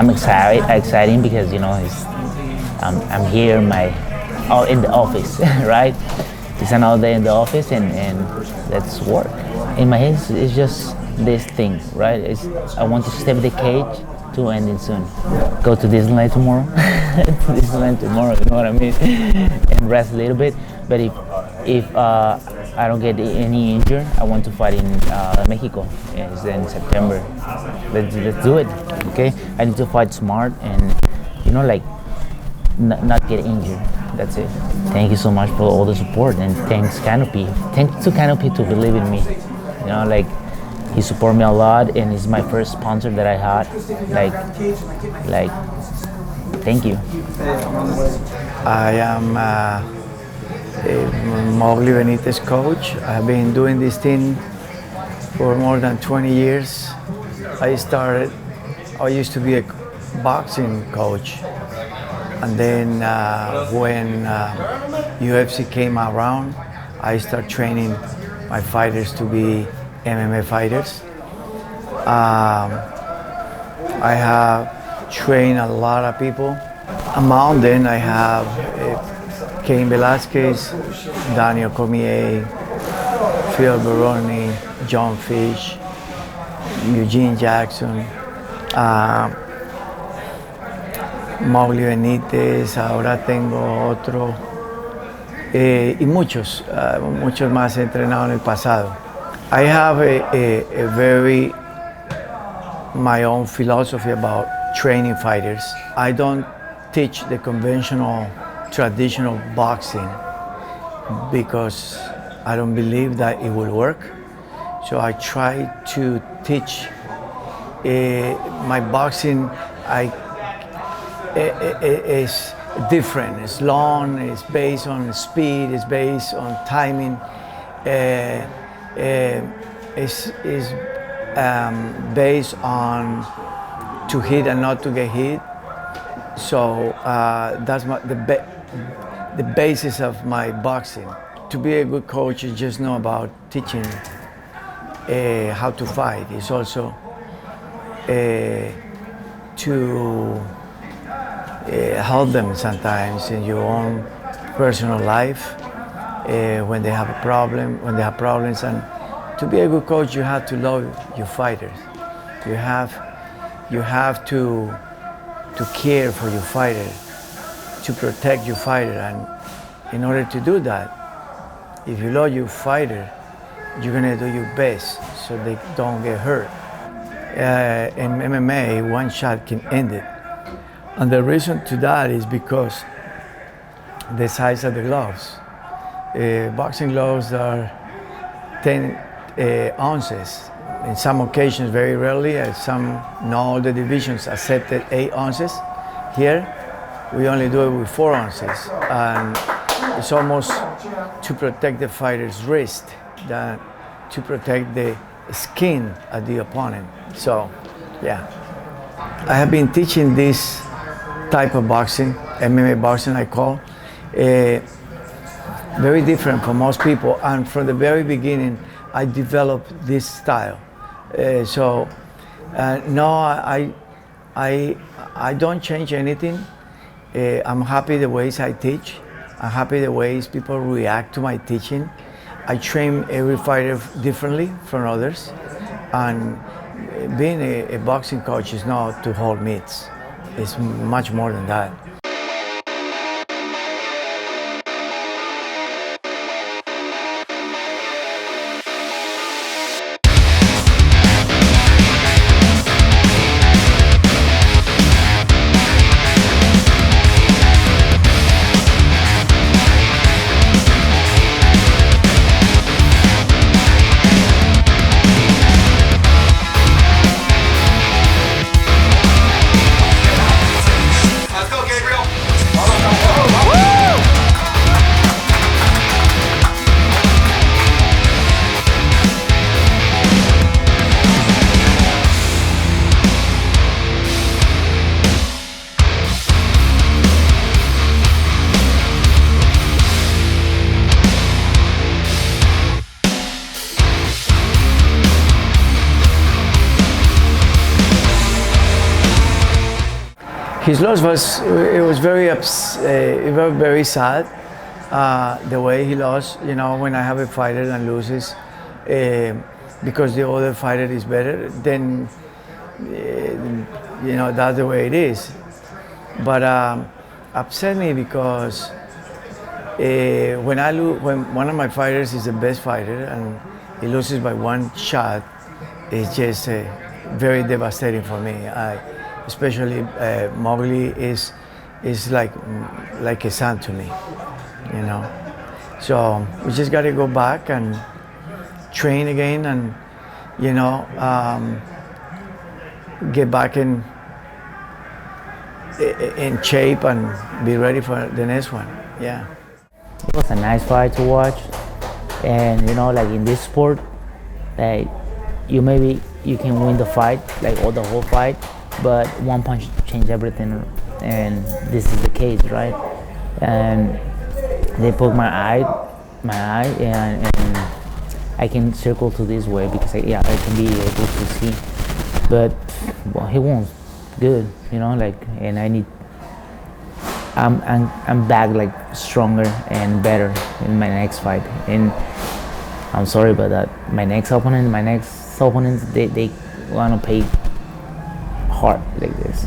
I'm exciting because I'm here in the office, right? It's another day in the office, and let's work. In my head, it's just this thing, right? I want to step the cage to ending soon. Go to Disneyland tomorrow. You know what I mean? And rest a little bit. But if I don't get any injured, I want to fight in Mexico. It's in September. Let's do it. Okay? I need to fight smart and not get injured. That's it. Thank you so much for all the support, and thanks Canopy. Thanks to Canopy to believe in me. He support me a lot, and he's my first sponsor that I had. Thank you. I am a Moggly Benitez coach. I've been doing this thing for more than 20 years. I used to be a boxing coach, and then when UFC came around, I started training my fighters to be MMA fighters. I have trained a lot of people. Among them, I have Cain Velasquez, Daniel Cormier, Phil Baroni, John Fish, Eugene Jackson, Moggly Benitez, ahora tengo otro, y muchos más he entrenado en el pasado. I have my own philosophy about training fighters. I don't teach the conventional, traditional boxing because I don't believe that it will work. So I try to teach my boxing. Is different. It's long. It's based on speed. It's based on timing. Is based on to hit and not to get hit. So that's the basis of my boxing. To be a good coach is just not about teaching how to fight. It's also to help them sometimes in your own personal life when they have a problem, when they have problems. And to be a good coach, you have to love your fighters. You have to care for your fighter, to protect your fighter. And in order to do that, if you love your fighter, you're gonna do your best so they don't get hurt. In MMA, one shot can end it. And the reason to that is because the size of the gloves. Boxing gloves are 10 ounces. In some occasions, very rarely, not all the divisions accepted 8 ounces. Here, we only do it with 4 ounces. And it's almost to protect the fighter's wrist, to protect the skin of the opponent. So, yeah. I have been teaching this type of boxing, MMA boxing I call, very different from most people. And from the very beginning, I developed this style. No, I don't change anything. I'm happy the ways I teach. I'm happy the ways people react to my teaching. I train every fighter differently from others. And being a boxing coach is not to hold meets. It's much more than that. Let's go, Gabriel. His loss was very sad. The way he lost, you know, when I have a fighter and loses because the other fighter is better, then you know that's the way it is. But upset me because when one of my fighters is the best fighter and he loses by one shot, it's just very devastating for me. Especially Moggly is like a son to me, you know. So we just got to go back and train again, and you know, get back in shape and be ready for the next one. Yeah. It was a nice fight to watch, and you know, like in this sport, like you can win the fight, like or the whole fight, but one punch changed everything, and this is the case, right? And they poked my eye, and I can circle to this way because I can be able to see, but well, he won good, you know, like, and I'm back like stronger and better in my next fight, and I'm sorry about that. My next opponent, they wanna pay hard like this.